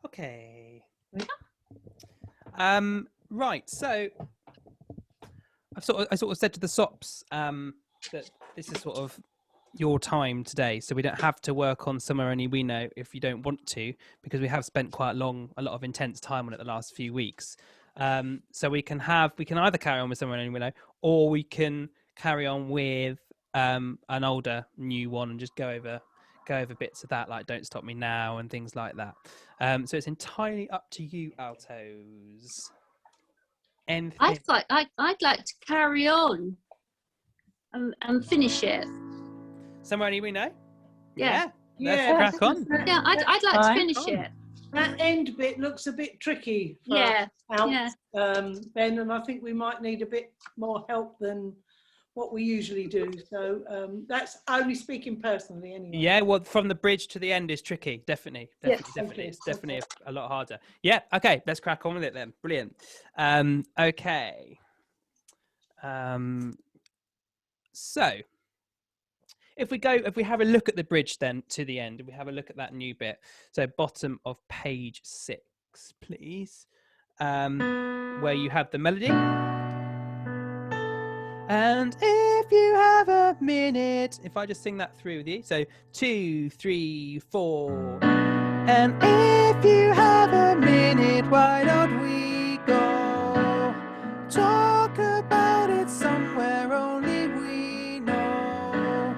Okay. Right. So I sort of said to the SOPs that this is sort of your time today, so we don't have to work on Somewhere Only We Know if you don't want to, because we have spent quite a lot of intense time on it the last few weeks. So we can either carry on with Somewhere Only We Know, or we can carry on with an older new one and just go over bits of that, like Don't Stop Me Now and things like that. So it's entirely up to you, altos. Anything? I'd like to carry on and finish it. Somewhere Only We Know? Yeah. Let's crack on. Yeah, I'd like to finish it. That end bit looks a bit tricky for Ben, and I think we might need a bit more help than what we usually do. So that's only speaking personally anyway. Yeah, well, from the bridge to the end is tricky. Definitely. It's definitely a lot harder. Yeah, okay, let's crack on with it then. Brilliant. Okay. So if we have a look at the bridge then to the end, we have a look at that new bit. So bottom of page 6, please. Where you have the melody. And if you have a minute, if I just sing that through with you. So 2, 3, 4. And if you have a minute, why don't we go talk about it somewhere only we know?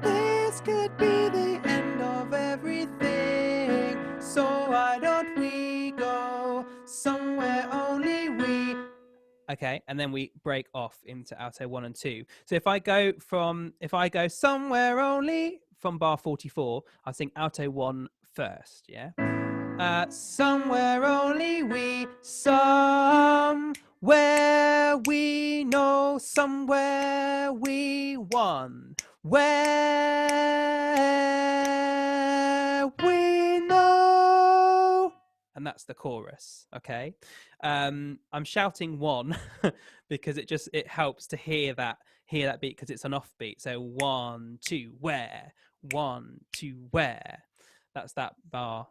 This could be the end of everything, so why don't we go somewhere only we... Okay, and then we break off into alto 1 and 2. So if I go somewhere only from bar 44, I'll sing alto 1 first, yeah? Somewhere only we, somewhere we know, somewhere we won, where we know. And that's the chorus, okay? I'm shouting 1 because it helps to hear that beat, because it's an off beat. So 1, 2, where, 1, 2, where. That's that bar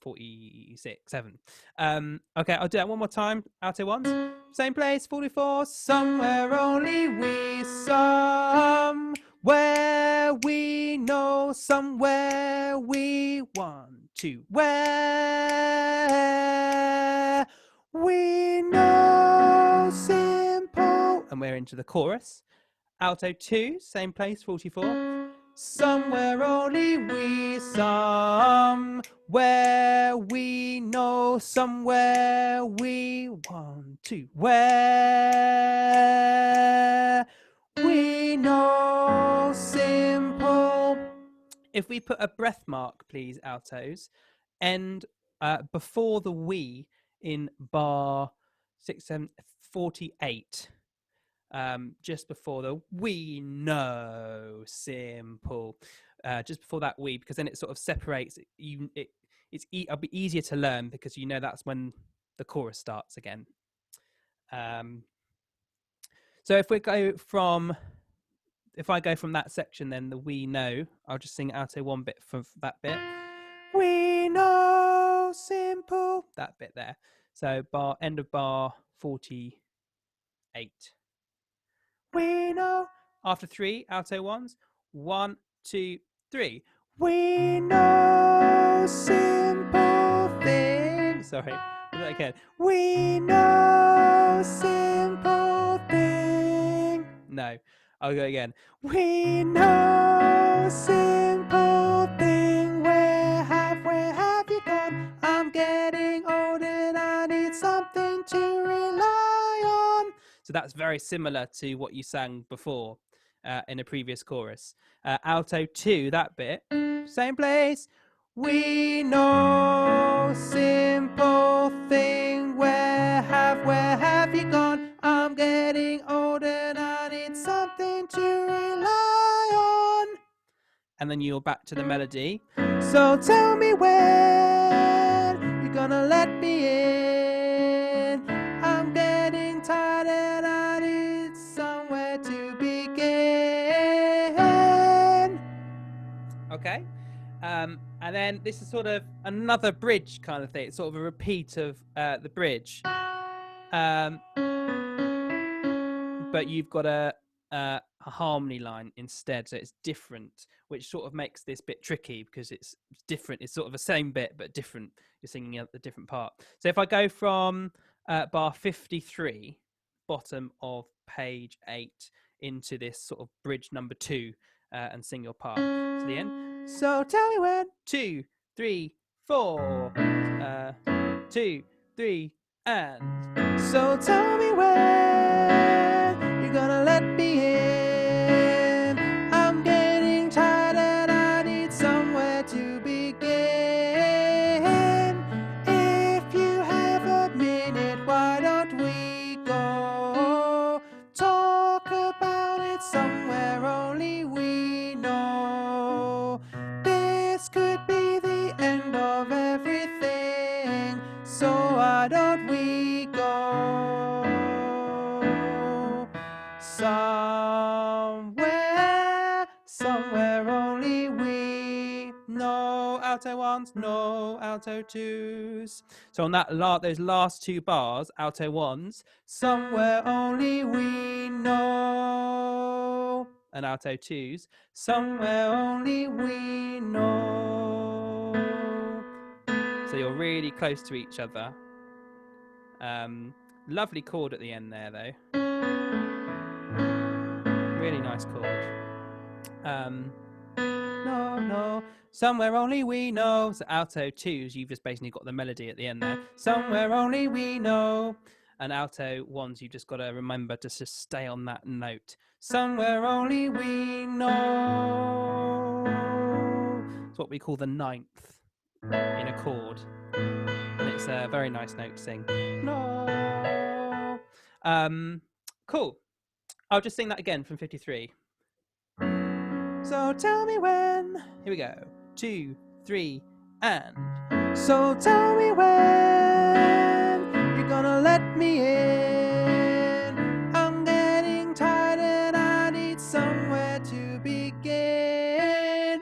46, 7. Okay, I'll do that one more time. Alto 1. Same place, 44. Somewhere only we, somewhere we know, somewhere we 1, 2, where we know, simple. And we're into the chorus. Alto 2, same place, 44. Somewhere only we, somewhere we know, somewhere we 1, 2, where we know, simple. If we put a breath mark, please, altos, and before the we in bar 6, 7, 48. Just before the we know, simple, just before that we, because then it sort of separates it'll be easier to learn, because you know that's when the chorus starts again. So if I go from that section, then the we know, I'll just sing alto 1 bit for that bit. We know, simple, that bit there. So end of bar 48. We know. After 3 alto 1s. 1, 2, 3. We know, simple thing. Sorry, again. We know, simple thing. No, I'll go again. We know, simple thing. Where have you gone? I'm getting old and I need something to rely on. So that's very similar to what you sang before in a previous chorus. Alto 2, that bit, same place. We know, simple thing. Where have you gone? I'm getting old and I need something to rely on. And then you're back to the melody. So tell me when you're gonna let me in. I'm getting tired and I need somewhere to begin. Okay. And And then this is sort of another bridge kind of thing. It's sort of a repeat of the bridge. But you've got a harmony line instead, so it's different, which sort of makes this bit tricky because it's different. It's sort of the same bit but different. You're singing a different part. So if I go from bar 53, bottom of page 8, into this sort of bridge number 2, and sing your part to the end. So tell me when. 2, 3, 4. 2, 3, and so tell me when you're gonna let me in. I'm getting tired and I need somewhere to begin. If you have a minute, why don't we go talk about it somewhere only we know? This could be the end of everything, so why don't we go somewhere only we know? Alto ones, no alto twos. So on that those last 2 bars, alto ones, somewhere only we know, and alto twos, somewhere only we know. So you're really close to each other. Lovely chord at the end there, though. Really nice chord. No, somewhere only we know. So alto twos, you've just basically got the melody at the end there. Somewhere only we know. And alto ones, you've just got to remember to just stay on that note. Somewhere only we know. It's what we call the 9th in a chord. And it's a very nice note to sing. No. Cool. I'll just sing that again from 53. So tell me when. Here we go. 2, 3, and. So tell me when you're gonna let me in. I'm getting tired and I need somewhere to begin.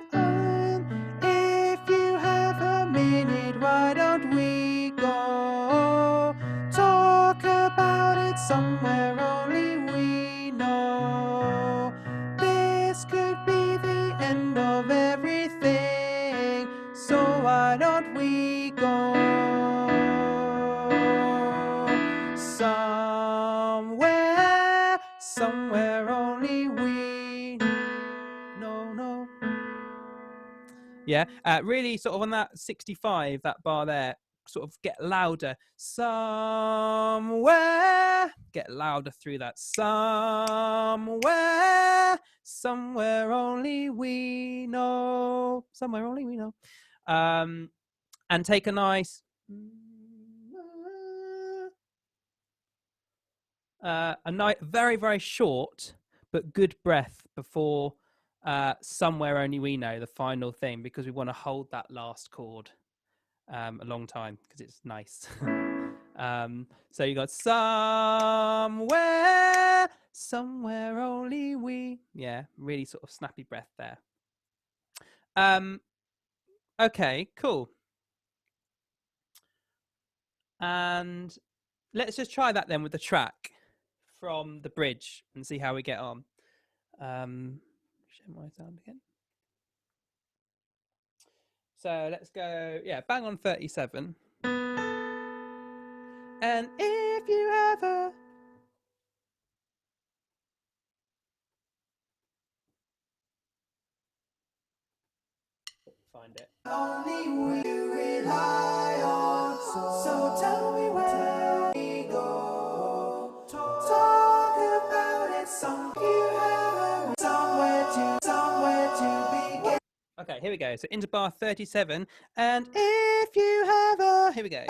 If you have a minute, why don't we go talk about it somewhere only we know? This could be the end of everything, so why don't we go somewhere only we know. Yeah, really sort of on that 65, that bar there, sort of get louder. Somewhere, get louder through that. Somewhere only we know. Somewhere only we know. And take a nice very, very short but good breath before somewhere only we know, the final thing, because we want to hold that last chord a long time because it's nice. So you got somewhere only we. Yeah, really sort of snappy breath there. Okay, cool. And let's just try that then with the track from the bridge and see how we get on. Share my sound again. So let's go, yeah, bang on 37. And if you ever find it. Only we rely on, so tell me where we go. Talk about it, somewhere to begin. Okay, here we go. So into bar 37, and if you have a, here we go. And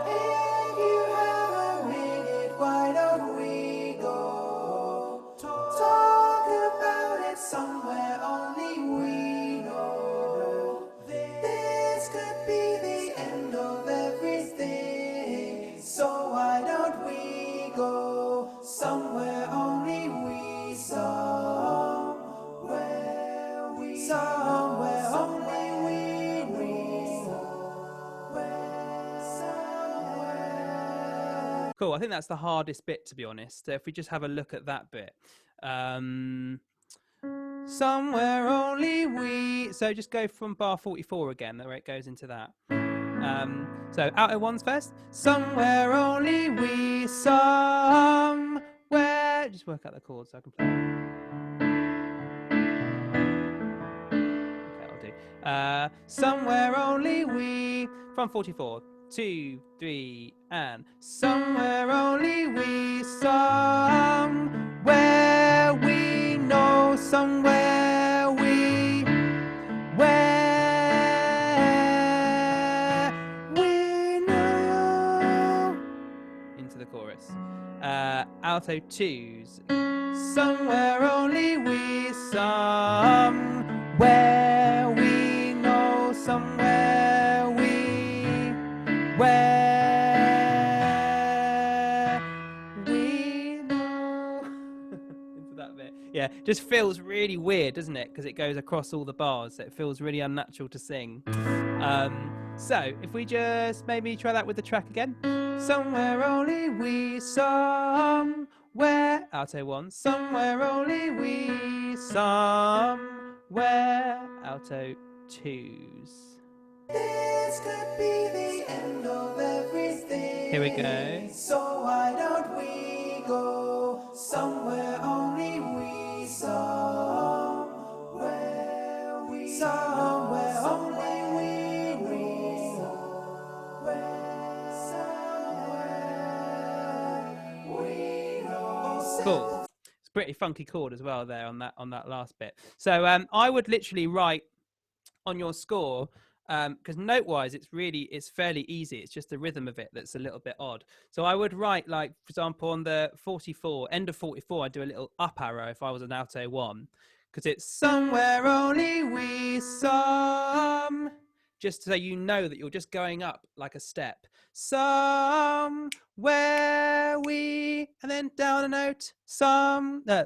if you have a minute, why don't we go talk about it somewhere only we know? This could be the end of everything, so why don't we go somewhere only we somewhere Cool. I think that's the hardest bit, to be honest. So if we just have a look at that bit. Somewhere only we. So just go from bar 44 again, where it goes into that. So alto ones first. Somewhere only we. Somewhere. Just work out the chords so I can play. Okay, I'll do. Somewhere only we. From 44. 2, 3, and somewhere only we. Somewhere we know. Somewhere we. Where we know. Into the chorus. Alto twos. Somewhere only we. Somewhere we know. Somewhere we. Where we know. Into that bit. Yeah, just feels really weird, doesn't it? Because it goes across all the bars. So it feels really unnatural to sing. So if we just maybe try that with the track again. Somewhere only we. Somewhere. Alto one. Somewhere only we. Somewhere. Alto twos. This could be the end of everything. Here we go. So why don't we go somewhere only we. Somewhere we. Somewhere only we. Somewhere we know. Cool. It's a pretty funky chord as well there on that last bit. So I would literally write on your score, because note-wise it's fairly easy. It's just the rhythm of it that's a little bit odd. So I would write, like, for example, on the 44, end of 44, I'd do a little up arrow if I was an alto one, because it's somewhere only we. Just so you know that you're just going up like a step. Somewhere we, and then down a note. Somewhere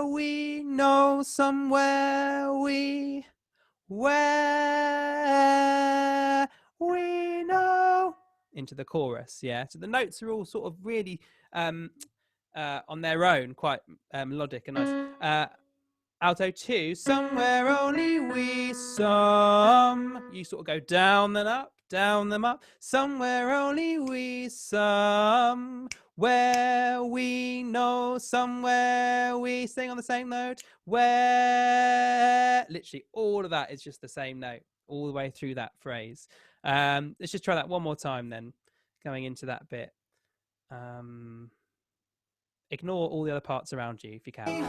we know. Somewhere we. Where we know. Into the chorus. Yeah, so the notes are all sort of really on their own quite melodic and nice. Alto 2, somewhere only we. You sort of go down then up, down them up. Somewhere only we. Where we know. Somewhere we. Sing on the same note. Where. Literally all of that is just the same note all the way through that phrase. Let's just try that one more time then, going into that bit. Ignore all the other parts around you if you can. Only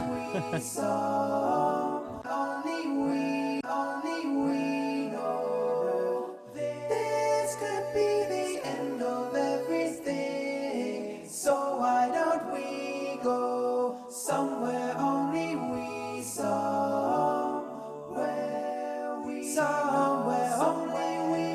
we know. This could be the end of everything. So why don't we go somewhere only we. Somewhere we. Somewhere only we.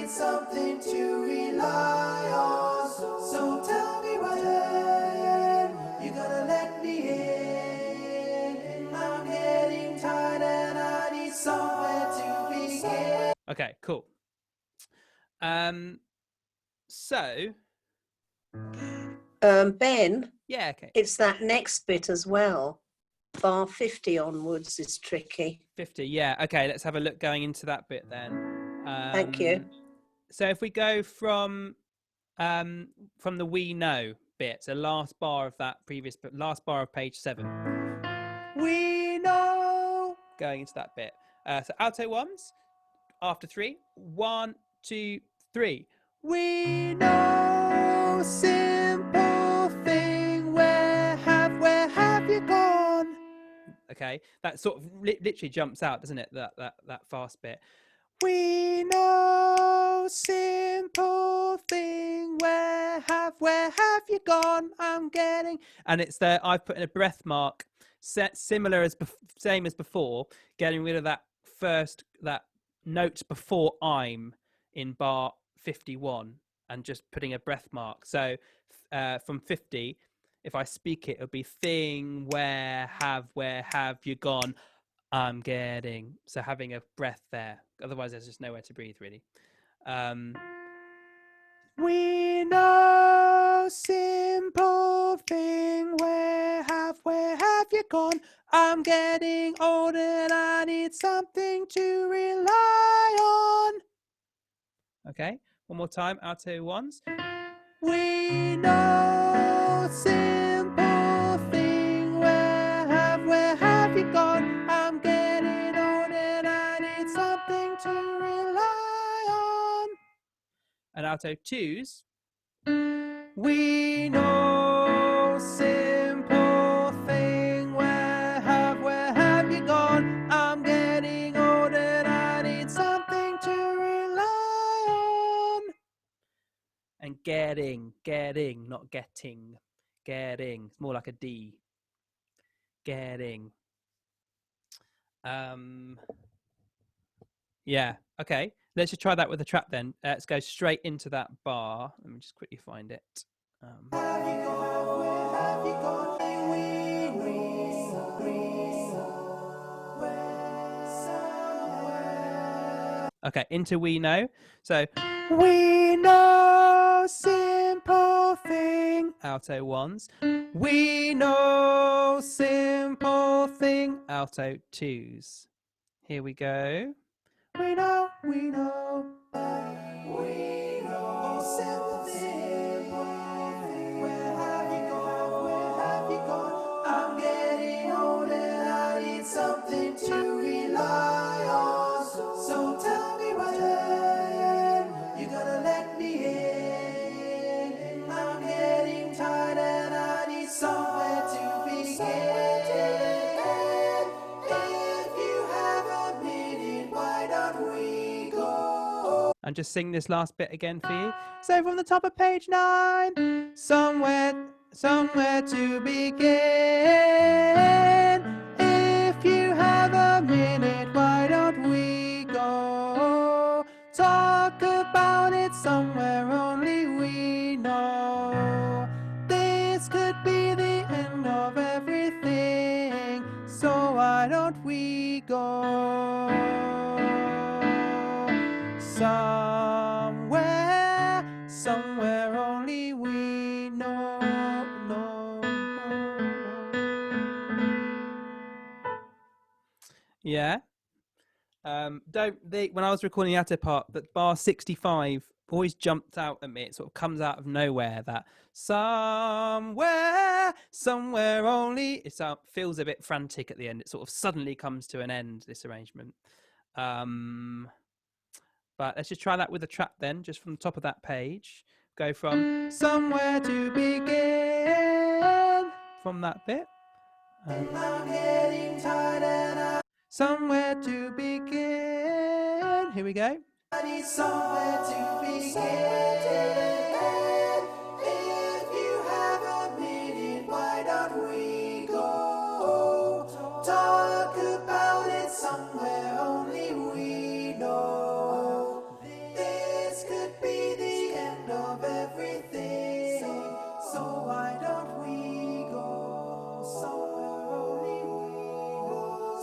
Something to rely on. So tell me when you're gonna let me in. I'm getting tired and I need somewhere to begin. Okay, cool. So Ben, yeah, okay. It's that next bit as well. Bar 50 onwards is tricky. 50, yeah. Okay, let's have a look going into that bit then. Thank you. So if we go from the we know bit, so last bar of that last bar of page 7. We know, going into that bit. So alto ones after 3. 1, 2, 3. We know, simple thing. Where have you gone? Okay, that sort of literally jumps out, doesn't it? That fast bit. We know, simple thing. Where have you gone? I'm getting, and it's there. I've put in a breath mark, similar same as before, getting rid of that note before I'm in bar 51. and just putting a breath mark. So from 50, if I speak it, it'll be thing, where have you gone? I'm getting. So having a breath there. Otherwise, there's just nowhere to breathe, really. We know, simple thing, where have you gone? I'm getting old and I need something to rely on. Okay, one more time, alto ones. We know, simple thing, where have you gone? I'm getting old and I need something to rely on. And alto twos. We know, simple thing, where have you gone? I'm getting old and I need something to rely on. And getting, not getting. Getting. It's more like a D. Getting. Yeah. Okay. Let's just try that with the trap then. Let's go straight into that bar. Let me just quickly find it. Okay, into we know. So we know, simple thing, alto ones. We know, simple thing, alto twos. Here we go. We know, we know, simple thing. Where have you gone? I'm getting old and I need something to rely on. So tell me when you're gonna let me in. I'm getting tired and I need somewhere to begin. If you have a minute, why don't we go? And just sing this last bit again for you. So from the top of page 9, somewhere to begin. If you have a minute, why don't we go? Talk about it somewhere only we know. This could be the end of everything, so why don't we go somewhere only we know. Yeah. When I was recording the alto part, that bar 65 always jumped out at me. It sort of comes out of nowhere. That somewhere only. It feels a bit frantic at the end. It sort of suddenly comes to an end, this arrangement. But let's just try that with the trap then, just from the top of that page. Go from somewhere to begin, from that bit. I'm getting tired. Somewhere to begin. Here we go. I need somewhere to begin. If you have a minute, why don't we go? Talk about it somewhere only we know. This could be the end of everything, so why don't we go somewhere only we know?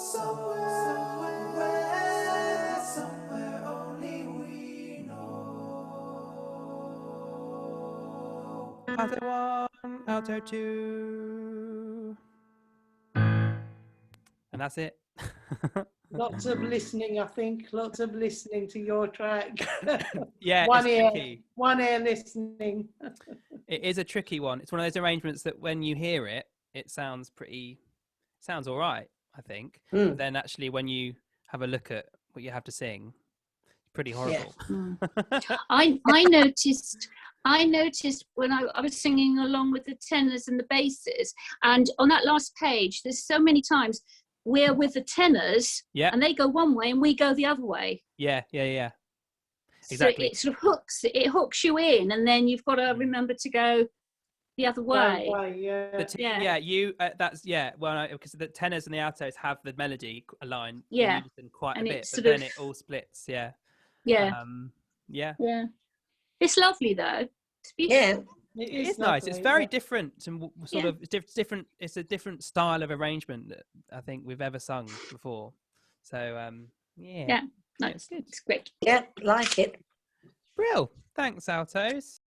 Somewhere only we know. Alto 1, alto 2. And that's it. Lots of listening, I think. Lots of listening to your track. Yeah, one it's ear, tricky. one ear listening. It is a tricky one. It's one of those arrangements that when you hear it, it sounds all right, I think. But then actually when you have a look at what you have to sing, it's pretty horrible. Yeah. I noticed when I was singing along with the tenors and the basses, and on that last page, there's so many times we're with the tenors, and they go one way and we go the other way. Yeah. Exactly. So it hooks you in, and then you've got to remember to go the other way. Well, because the tenors and the altos have the melody aligned in unison quite a bit, but then it all splits. Yeah. It's lovely though. It's beautiful. Yeah, It is nice. It's very yeah. different and sort of different. It's a different style of arrangement that I think we've ever sung before. So yeah, Yeah, yeah, it's good. It's great. yeah, like it. Brill. Thanks, altos.